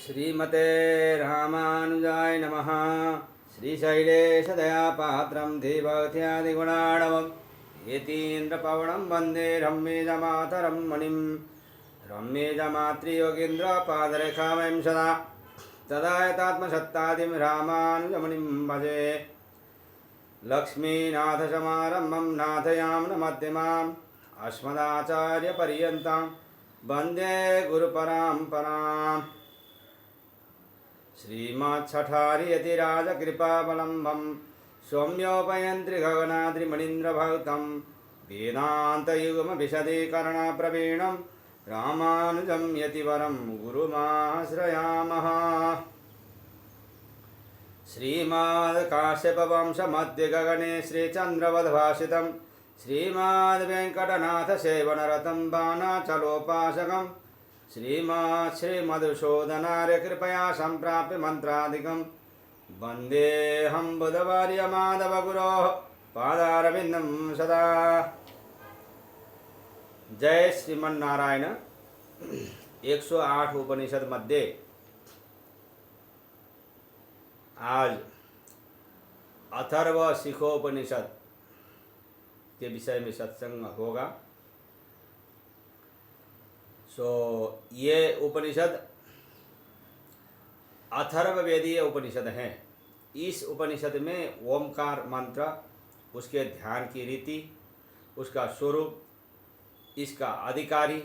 श्रीमते रामानुजाय नमः। श्रीशैलेशदयापात्रं धीभक्त्यादिगुणाणवं यतीन्द्रपवनं वन्दे रम्येजमातरं मणिं। रम्येजमातृयोगीन्द्रपादरेखामयं सदा तदा यतात्मसत्तादिं रामानुजमुनिं भजे। लक्ष्मीनाथसमारम्भं नाथयाम्न मध्यमाम् अस्मदाचार्यपर्यन्तां वन्दे गुरुपरम्पराम्। श्रीमच्छठारियतिराजकृपावलम्बं सौम्योपयन्त्रि गगनाद्रिमणीन्द्रभक्तं वेदान्तयुग्मविशदीकरणप्रवीणं रामानुजं यतिवरं गुरुमाश्रयामः। श्रीमद्काश्यपवंशमध्यगगने श्रीचन्द्रवद्भासितं श्रीमद्वेङ्कटनाथसेवनरतं बाणाचलोपासकं श्रीमधुसूदनार्य कृपया सम्प्राप्य मन्त्रादिकं वन्देऽहं बुधवर्यमाधवगुरोः पादारविन्दं सदा। जय श्रीमन्नारायण। 108 उपनिषद मध्ये आज अथर्व शिखोपनिषद के विषय में सत्संग होगा। ये उपनिषद अथर्ववेदीय उपनिषद हैं। इस उपनिषद में ओमकार मंत्र, उसके ध्यान की रीति, उसका स्वरूप, इसका अधिकारी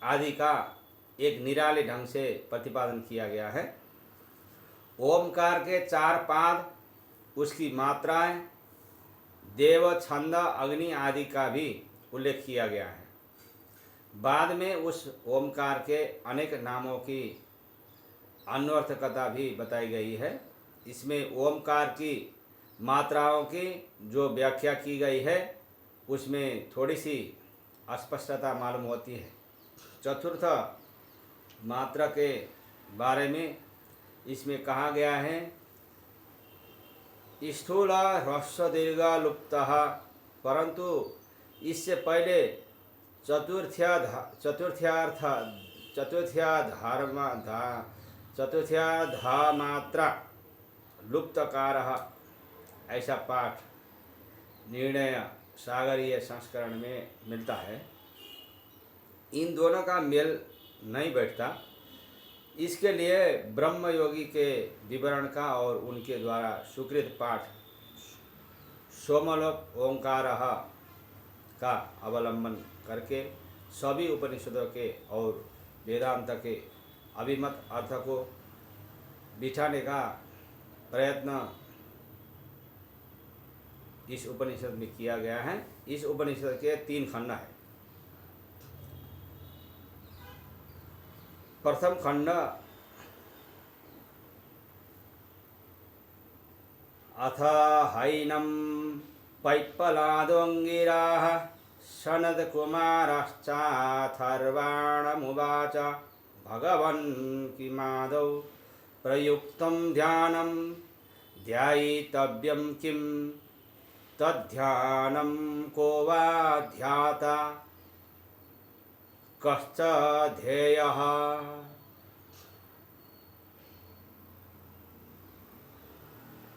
आदि का एक निराले ढंग से प्रतिपादन किया गया है। ओमकार के 4 पाद, उसकी मात्राएं, देव, छंद, अग्नि आदि का भी उल्लेख किया गया है। बाद में उस ओमकार के अनेक नामों की अन्वर्थकता भी बताई गई है। इसमें ओमकार की मात्राओं की जो व्याख्या की गई है उसमें थोड़ी सी अस्पष्टता मालूम होती है। चतुर्थ मात्रा के बारे में इसमें कहा गया है, स्थूल ह्रस्व दीर्घ लुप्तः, परंतु इससे पहले चतुर्थ्या मात्रा लुप्तकारः, ऐसा पाठ निर्णय सागरीय संस्करण में मिलता है। इन दोनों का मेल नहीं बैठता। इसके लिए ब्रह्म योगी के विवरण का और उनके द्वारा स्वीकृत पाठ सोमलोक ओंकारः का अवलंबन करके सभी उपनिषदों के और वेदांत के अभिमत अर्थ को बिठाने का प्रयत्न इस उपनिषद में किया गया है। इस उपनिषद के 3 खंड हैं। प्रथम खंड अथ हैनं पैप्पलादोऽङ्गिराः सनत्कुमारश्चाथर्वाणमुवाच भगवन् किमादौ प्रयुक्तं ध्यानं ध्यायितव्यं किं तद्ध्यानं को वा ध्याता कश्च ध्येयः।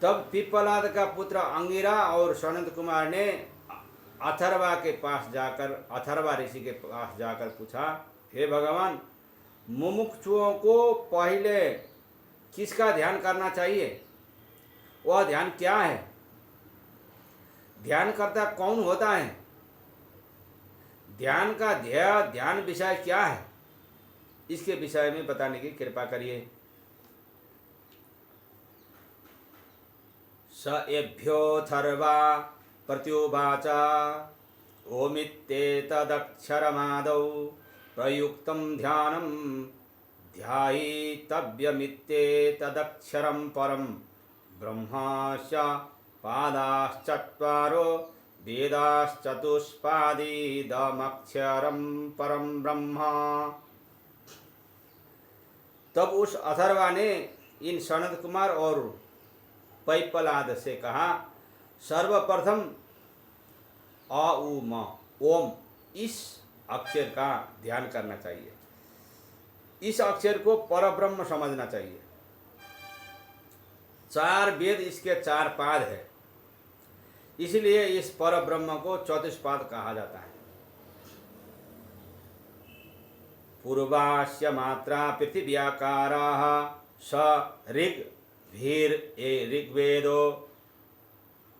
तब पिप्पलाद का पुत्र अंगिरा और सनत कुमार ने अथर्वा ऋषि के पास जाकर पूछा, हे भगवान, मुमुक्षुओं को पहले किसका ध्यान करना चाहिए? वह ध्यान क्या है? ध्यान करता कौन होता है? ध्यान का ध्येय, ध्यान विषय क्या है? इसके विषय में बताने की कृपा करिए। स एभ्योऽथर्वा प्रत्युवाच ओमित्येतदक्षरमादौ प्रयुक्तं ध्यानं ध्यायितव्यमित्येतदक्षरं परं ब्रह्मस्य पादाश्चत्वारो वेदाश्चतुष्पादिदमक्षरं परं ब्रह्म। तब उस अथर्वा ने इन सनत कुमार और पैप्पलाद से कहा, सर्वप्रथम अ उ म ओम इस अक्षर का ध्यान करना चाहिए। इस अक्षर को परब्रह्म समझना चाहिए। 4 वेद इसके 4 पाद है, इसलिए इस परब्रह्म को चतुष्पाद कहा जाता है। पूर्वास्य मात्रा पृथिव्याकाराः स ऋग् भीर ए ऋग्वेदो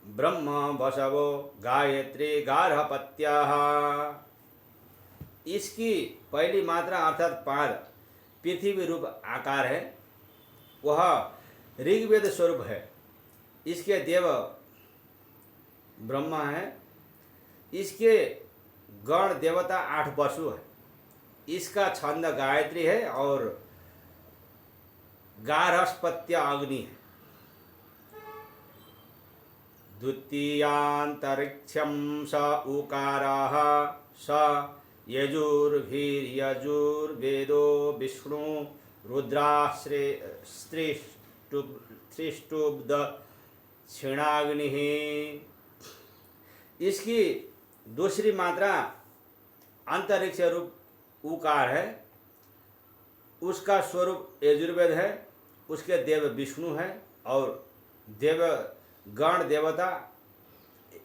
ब्रह्म वसवो गायत्री गार्हपत्याः। इसकी पहली मात्रा अर्थात पाद पृथ्वी रूप आकार है, वह ऋग्वेद स्वरूप है। इसके देव ब्रह्मा है, इसके गण देवता 8 वसु है, इसका छंद गायत्री है और गार्हपत्य अग्नि है। द्वितीयांतरिक्षं स उकाराः स यजुर्भिर्यजुर्वेदो विष्णु रुद्रास्त्रिष्टुब्द क्षीणाग्निः। इसकी दूसरी मात्रा अंतरिक्ष रूप उकार है, उसका स्वरूप यजुर्वेद है, उसके देव विष्णु है और देव गण देवता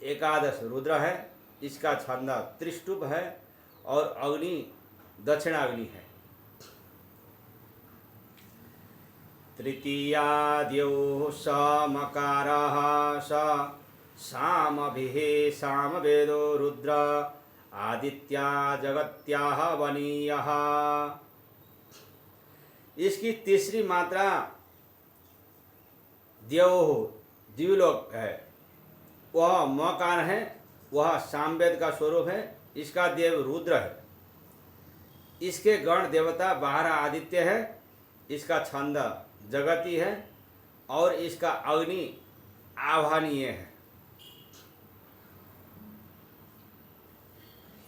11 रुद्र है। इसका छंद त्रिष्टुप है और अग्नि दक्षिणाग्नि है। तृतीयाद्यो समकारः स सामभिः सामवेदो रुद्र आदित्या जगत्याः वनीयः। इसकी तीसरी मात्रा द्युलोक है, वह मकान है, वह सामवेद का स्वरूप है। इसका देव रुद्र है, इसके गण देवता 12 आदित्य है, इसका छंद जगती है और इसका अग्नि आह्वानीय है।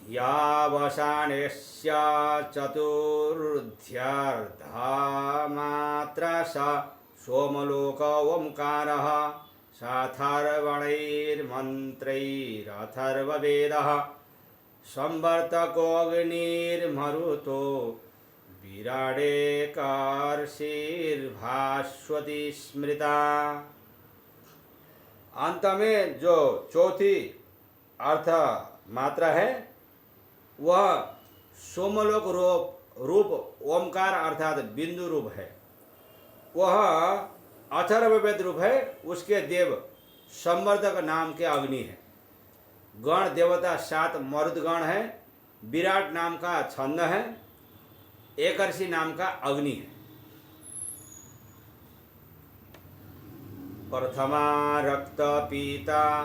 यावसानेस्य चतुर्ध्यार्धा स सोमलोक ओंकारः साथर्वणैर्मन्त्रैरथर्ववेदः संवर्तकोऽग्निर्मरुतो विराडेकर्षिर्भास्वती स्मृता। अंत में जो चौथी अर्थ मात्रा है वह सोमलोक रूप ओमकार अर्थात बिंदु रूप है, वह अथर्ववेद रूप है। उसके देव संवर्धक नाम के अग्नि है, गण देवता 7 मरुदगण है, विराट नाम का छंद है, एकर्षि नाम का अग्नि है। प्रथमा रक्त पीता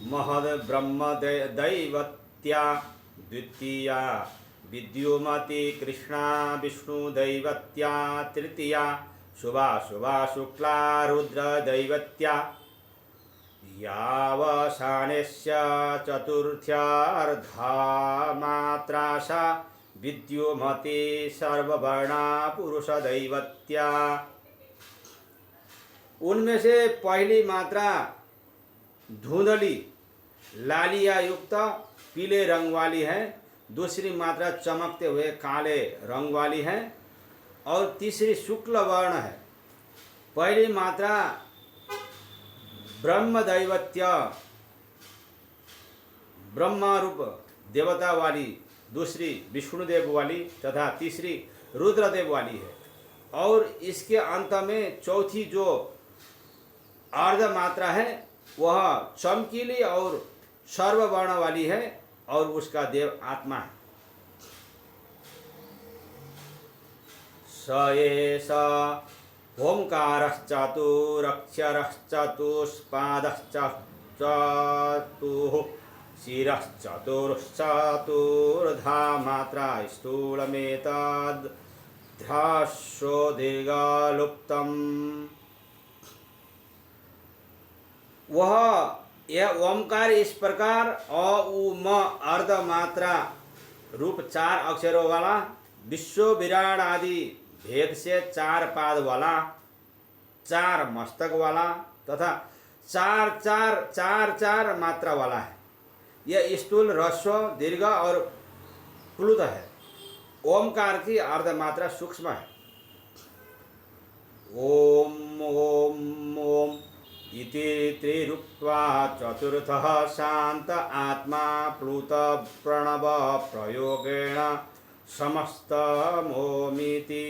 महद ब्रह्म दैवत्या द्वितीया विद्युमती कृष्णा विष्णु दैवत्या तृतीया शुभा शुभा शुक्ला रुद्र दैवत्या यावसानेस्य चतुर्थ्यार्धा मात्रा सा विद्युमती सर्ववर्णा पुरुष दैवत्या। उनमें से पहली मात्रा धुंधली लालिया युक्त पीले रंग वाली है, दूसरी मात्रा चमकते हुए काले रंग वाली है और तीसरी शुक्ल वर्ण है। पहली मात्रा ब्रह्म दैवत्य ब्रह्मा रूप देवता वाली, दूसरी विष्णुदेव वाली तथा तीसरी रुद्रदेव वाली है। और इसके अंत में चौथी जो अर्ध मात्रा है वह चमकीली और सर्ववर्ण वाली है और उसका देव आत्मा है। स एष ओंकारश्चतुरक्षरश्चतुष्पादश्चतुः शिरश्चतुर्धा मात्रा स्थूलमेतद्ध्रासो दीर्घलुप्तम्। वह यह ओमकार इस प्रकार अ उ म अर्ध मात्रा रूप 4 अक्षरों वाला, विश्व विराट आदि भेद से 4 पाद वाला, 4 मस्तक वाला तथा 4 मात्रा वाला है। यह स्थूल, ह्रस्व, दीर्घ और प्लुत है। ओमकार की अर्धमात्रा सूक्ष्म है। ओम ओम ओम इति त्रिरुक्त्वा चतुर्थः शांत आत्मा प्लुत प्रणव प्रयोगेण समस्तमोमिति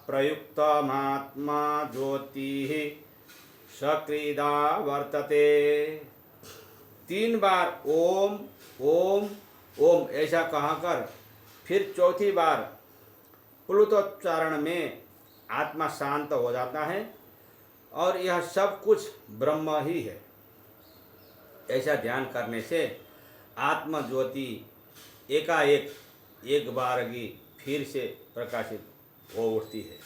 प्रयुक्तमात्मा ज्योतिः सक्रीदा वर्तते। 3 बार ओम ओम ओम ऐसा कहकर फिर चौथी बार प्लुतोच्चारण में आत्मा शांत हो जाता है और यह सब कुछ ब्रह्म ही है। ऐसा ध्यान करने से आत्म ज्योति एकाएक एक बारगी फिर से प्रकाशित हो उठती है।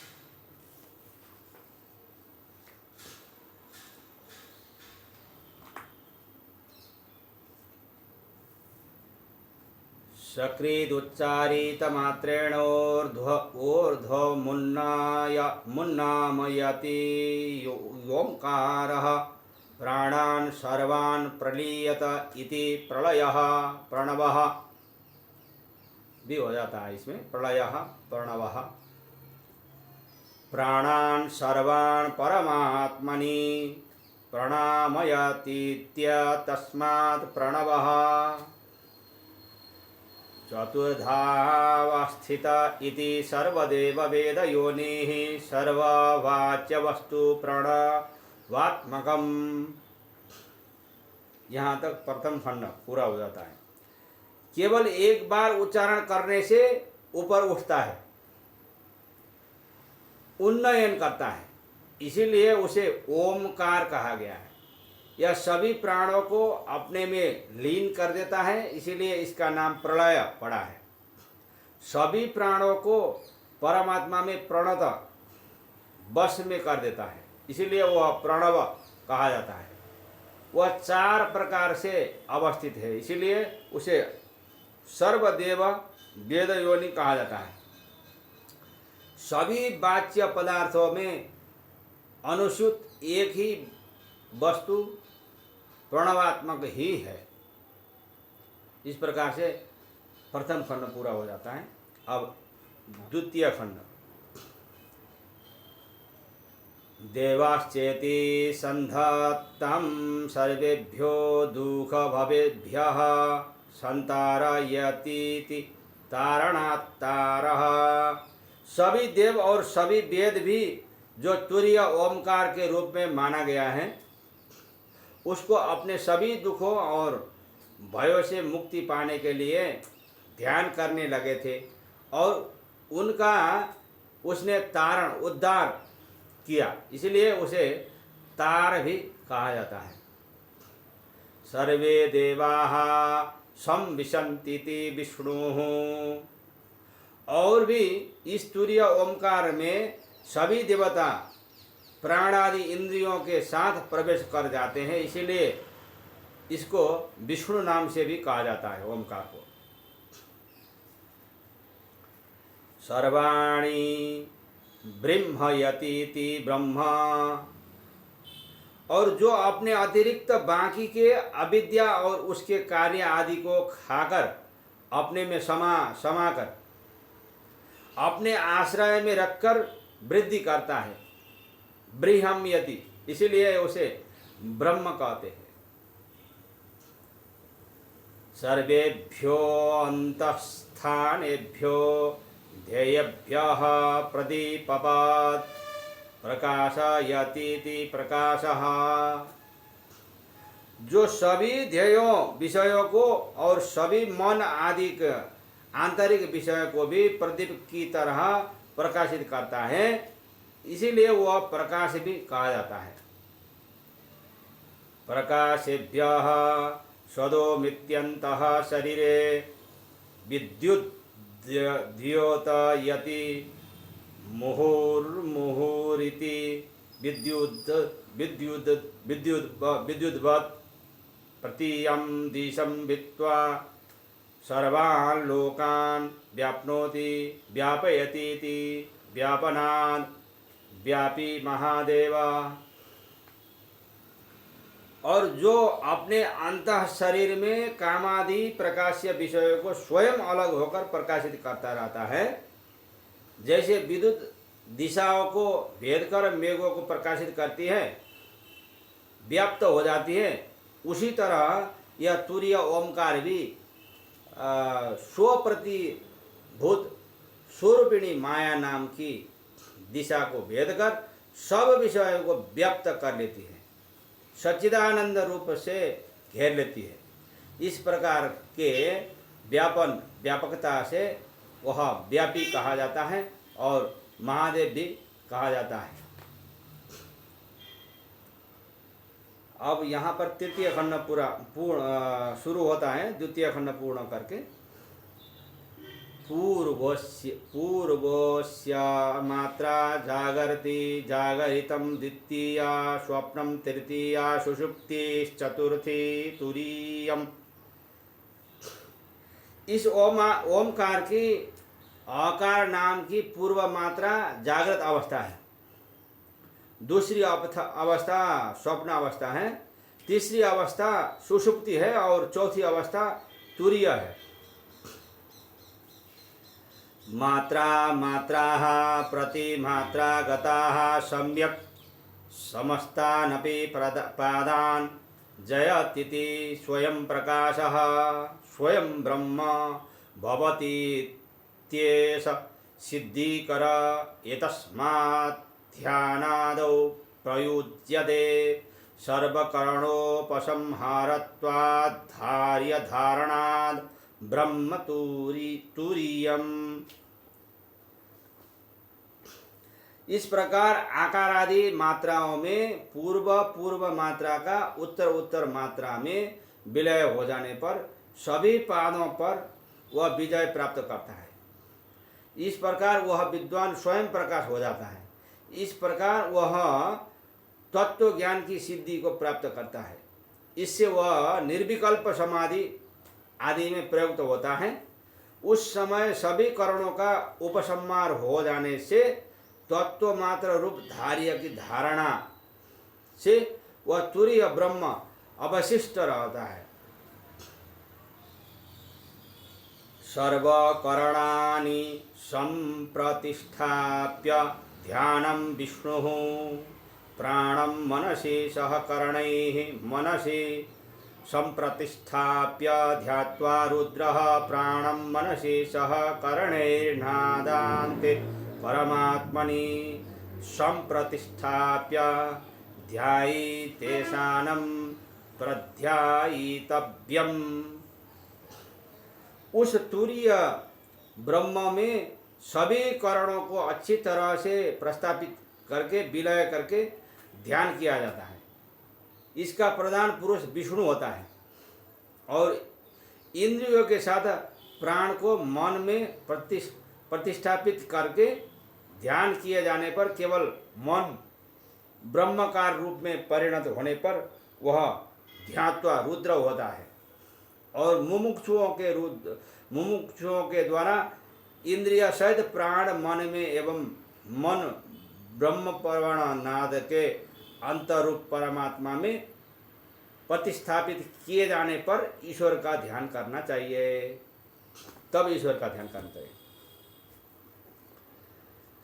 सकृदुच्चारित मात्रेण मुन्नामयति ओंकारः प्राणान् सर्वान् प्रलीयत इति प्रलयः प्रणवः भी हो जाता है इसमें, प्रलयः प्रणवः। प्राणान् सर्वान् परमात्मनि प्रणमयतीत्यतस्मात् प्रणवः चतुर्धावस्थित इति सर्वदेव वेदयोनिः सर्ववाच्यवस्तु प्रणवात्मकम्। यहाँ तक प्रथम खंड पूरा हो जाता है। केवल एक बार उच्चारण करने से ऊपर उठता है, उन्नयन करता है, इसीलिए उसे ओमकार कहा गया है। यह सभी प्राणों को अपने में लीन कर देता है, इसीलिए इसका नाम प्रलय पड़ा है। सभी प्राणों को परमात्मा में प्रणत वश में कर देता है, इसीलिए वह प्रणव कहा जाता है। वह 4 प्रकार से अवस्थित है, इसीलिए उसे सर्वदेव वेद योनि कहा जाता है। सभी वाच्य पदार्थों में अनुसूत एक ही वस्तु प्रणवात्मक ही है। इस प्रकार से प्रथम खंड पूरा हो जाता है। अब द्वितीय खंड। देवाश्चेति संधत्तं सर्वेभ्यो दुख भवेभ्यः संतारयतीति तारणात्तारः। सभी देव और सभी वेद भी जो तुरीय ओमकार के रूप में माना गया है, उसको अपने सभी दुखों और भयों से मुक्ति पाने के लिए ध्यान करने लगे थे और उनका उसने तारण उद्धार किया, इसलिए उसे तार भी कहा जाता है। सर्वे देवाः संविशन्तीति विष्णुः। और भी इस तुरीय ओमकार में सभी देवता प्राणादि इंद्रियों के साथ प्रवेश कर जाते हैं, इसीलिए इसको विष्णु नाम से भी कहा जाता है ओमकार को। सर्वाणि ब्रह्मयतीति ब्रह्म। और जो अपने अतिरिक्त बाकी के अविद्या और उसके कार्य आदि को खाकर अपने में समाकर अपने आश्रय में रखकर वृद्धि करता है, बृहम्यति, इसीलिए उसे ब्रह्म कहते हैं। सर्वेभ्यो अंतस्थानेभ्यो ध्येयभ्यः प्रदीपवत् प्रकाशयतीति प्रकाशः। जो सभी ध्येयों विषयों को और सभी मन आदि के आंतरिक विषय को भी प्रदीप की तरह प्रकाशित करता है, इसीलिए वह प्रकाश भी कहा जाता है। प्रकाशेभ्यः सदोमित्यन्तः शरीरे विद्युद्योतयति मुहुर्मुहुरिति विद्युद्वत् प्रतीयं दिशं वित्वा सर्वान् लोकान् व्याप्नोति व्यापयतीति व्यापनात् व्यापी महादेव। और जो अपने अंतः शरीर में कामादि प्रकाशीय विषयों को स्वयं अलग होकर प्रकाशित करता रहता है, जैसे विद्युत दिशाओं को भेद कर मेघों को प्रकाशित करती है, व्याप्त हो जाती है, उसी तरह यह तुरीय ओमकार भी स्वप्रतिभूत स्वरूपिणी माया नाम की दिशा को भेद कर सब विषयों को व्याप्त कर लेती है, सच्चिदानंद रूप से घेर लेती है। इस प्रकार के व्यापकता से वह व्यापी कहा जाता है और महादेव भी कहा जाता है। अब यहाँ पर तृतीय खंड पूर्ण शुरू होता है, द्वितीय खंड पूर्ण करके पूर्वस्य मात्रा जागर्ति जागरितं द्वितीया स्वप्नं तृतीया सुषुप्तिश्चतुर्थी तुरीयम्। इस ओमकार की आकार नाम की पूर्व मात्रा जागृत अवस्था है, दूसरी अवस्था स्वप्न अवस्था है, तीसरी अवस्था सुषुप्ति है और चौथी अवस्था तुरीय है। मात्राः प्रतिमात्रा गताः सम्यक् समस्तानपि पादान् जयतीति स्वयं प्रकाशः स्वयं ब्रह्म भवतीत्येष सिद्धिकर एतस्मात् ध्यानादौ प्रयुज्यते सर्वकरणोपसंहारत्वात् धार्यधारणाद् ब्रह्म तुरीयम्। इस प्रकार आकार आदि मात्राओं में पूर्व मात्रा का उत्तर मात्रा में विलय हो जाने पर सभी पादों पर वह विजय प्राप्त करता है। इस प्रकार वह विद्वान स्वयं प्रकाश हो जाता है। इस प्रकार वह तत्व ज्ञान की सिद्धि को प्राप्त करता है। इससे वह निर्विकल्प समाधि आदि में प्रयुक्त होता है। उस समय सभी करणों का उपसंहार हो जाने से तत्व मात्र रूप धार्य की धारणा से वह तुरीय ब्रह्म अवशिष्ट रहता है। सर्वकरणानि संप्रतिष्ठाप्य ध्यानं विष्णुः प्राणं मनसि सह करणैः मनसि संप्रतिष्ठाप्य ध्यात्वा रुद्रः प्राणं मनसि सह करणैर्नादान्ते परमात्मनि संप्रतिष्ठाप्य ध्यायेतेषानं प्रध्यायितव्यम्। उस तुरीय ब्रह्म में सभी करणों को अच्छी तरह से प्रस्थापित करके विलय करके ध्यान किया जाता है। इसका प्रधान पुरुष विष्णु होता है और इंद्रियों के साथ प्राण को मन में प्रतिष्ठापित करके ध्यान किए जाने पर केवल मन ब्रह्मकार रूप में परिणत होने पर वह ध्यात्वा रुद्र होता है और मुमुक्षुओं के द्वारा इंद्रिय सहित प्राण मन में एवं मन ब्रह्म परमाण नाद के अंतरूप परमात्मा में प्रतिस्थापित किए जाने पर ईश्वर का ध्यान करना चाहिए। तब ईश्वर का ध्यान करना चाहिए।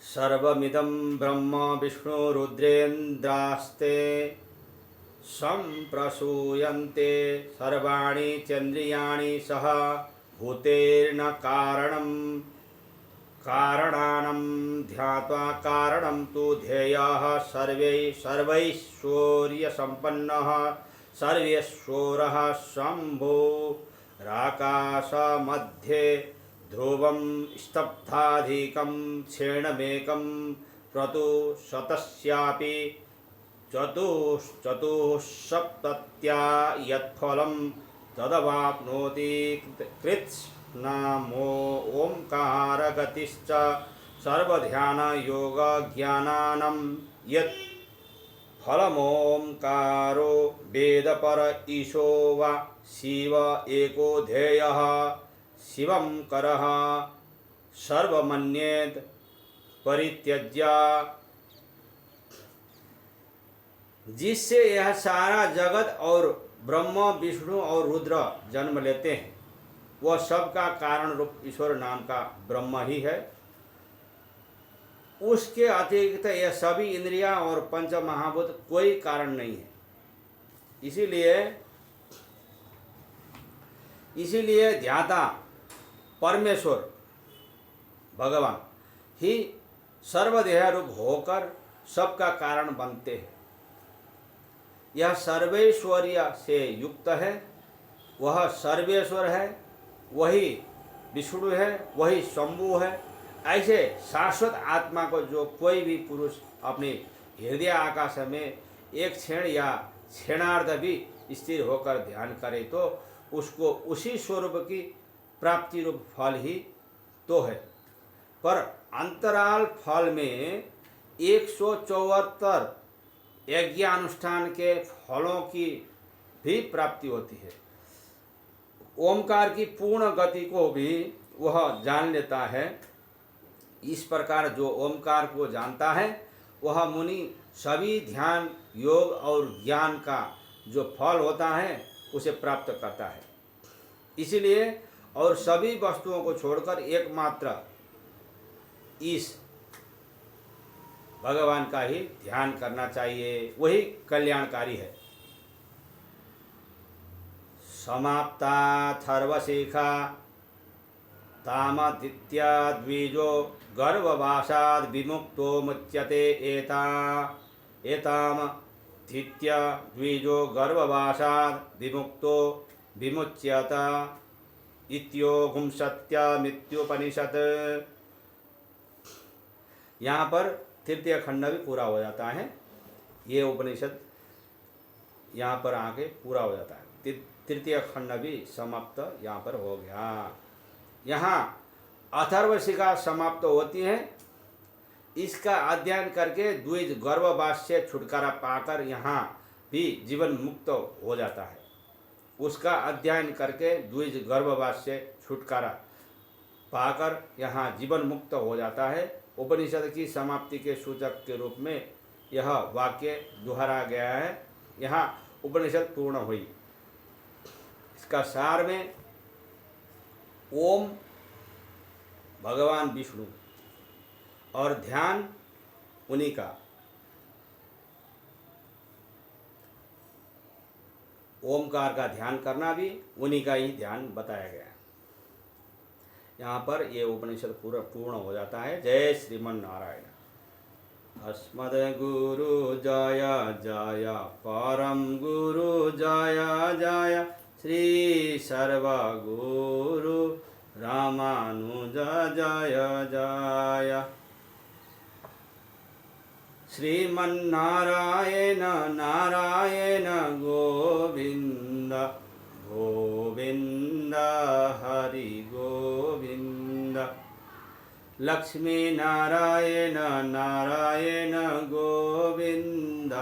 सर्वमिदं ब्रह्म विष्णु रुद्रेन्द्रास्ते संप्रसूयन्ते सर्वाणि चन्द्रियाणि सह भूतेर्न कारणानं ध्यात्वा कारणं तु ध्येयः सर्वैश्वर्यसम्पन्नः सर्वेश्वरः शम्भुराकाशमध्ये ध्रुवं स्तब्धाधिकं क्षीणमेकं क्रतुशतस्यापि चतुःसप्तत्या यत्फलं तदवाप्नोति कृत्स्नामो ओंकारगतिश्च सर्वध्यानयोगज्ञानानं यत् फलमोंकारो वेदपर ईशो वा शिव एको ध्येयः शिवं करः सर्वमन्येत् परित्यज्य जिससे यह सारा जगत और ब्रह्म विष्णु और रुद्र जन्म लेते हैं, वह सबका कारण रूप ईश्वर नाम का ब्रह्म ही है। उसके अतिरिक्त यह सभी इंद्रियां और पंच महाभूत कोई कारण नहीं है। इसीलिए ध्याता परमेश्वर भगवान ही सर्वदेह रूप होकर सबका कारण बनते हैं। यह सर्वेश्वरीय से युक्त है, वह सर्वेश्वर है, वही विष्णु है, वही शंभु है। ऐसे शाश्वत आत्मा को जो कोई भी पुरुष अपने हृदय आकाश में एक क्षण या क्षणार्ध भी स्थिर होकर ध्यान करे तो उसको उसी स्वरूप की प्राप्ति रूप फल ही तो है। पर अंतराल फल में 174 यज्ञानुष्ठान के फलों की भी प्राप्ति होती है। ओमकार की पूर्ण गति को भी वह जान लेता है। इस प्रकार जो ओमकार को जानता है वह मुनि सभी ध्यान योग और ज्ञान का जो फल होता है उसे प्राप्त करता है। इसलिए और सभी वस्तुओं को छोड़कर एकमात्र इस भगवान का ही ध्यान करना चाहिए, वही कल्याणकारी है। समाप्ता थर्वशिखा तामदित्या द्विजो गर्भवासाद विमुक्तो मुच्यते एताम द्वित्य द्विजो गर्भवासाद विमुक्तो विमुच्यत इत्योगुंसत्यमित्युपनिषत्। यहाँ पर तृतीय खंड भी पूरा हो जाता है। ये उपनिषद यहाँ पर आके पूरा हो जाता है। तृतीय खंड भी समाप्त यहाँ पर हो गया। यहाँ अथर्वशिखा समाप्त होती है। इसका अध्ययन करके द्विज गर्भवास से छुटकारा पाकर यहाँ भी जीवन मुक्त हो जाता है। उसका अध्ययन करके द्विज गर्भवास से छुटकारा पाकर यहाँ जीवन मुक्त हो जाता है। उपनिषद की समाप्ति के सूचक के रूप में यह वाक्य दोहरा गया है। यहाँ उपनिषद पूर्ण हुई। इसका सार में ओम भगवान विष्णु और ध्यान उन्हीं का, ओमकार का ध्यान करना भी उन्हीं का ही ध्यान बताया गया है। यहाँ पर ये उपनिषद पूर्ण हो जाता है। जय श्रीमन नारायण। अस्मद गुरु जय जय परम गुरु जय जय श्री सर्व गुरु रामानुज जय जय। श्रीमन्नारायण नारायण गोविंद गोविंद हरि गोविंद। लक्ष्मी नारायण नारायण गोविंद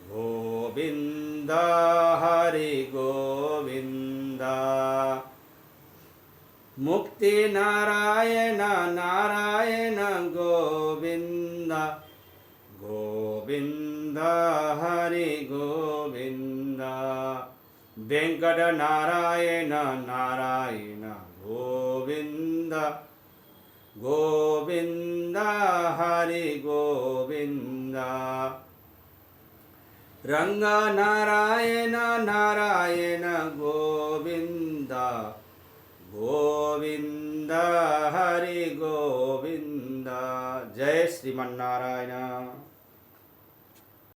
गोविंद हरि गोविंद। मुक्ति नारायण नारायण गोविंद गोविंद हरि गोविंद। वेंकट नारायण नारायण गोविंद गोविंद हरि गोविंद। रंग नारायण नारायण गोविंद गोविंद हरि गोविंद। जय श्रीमन्नारायण।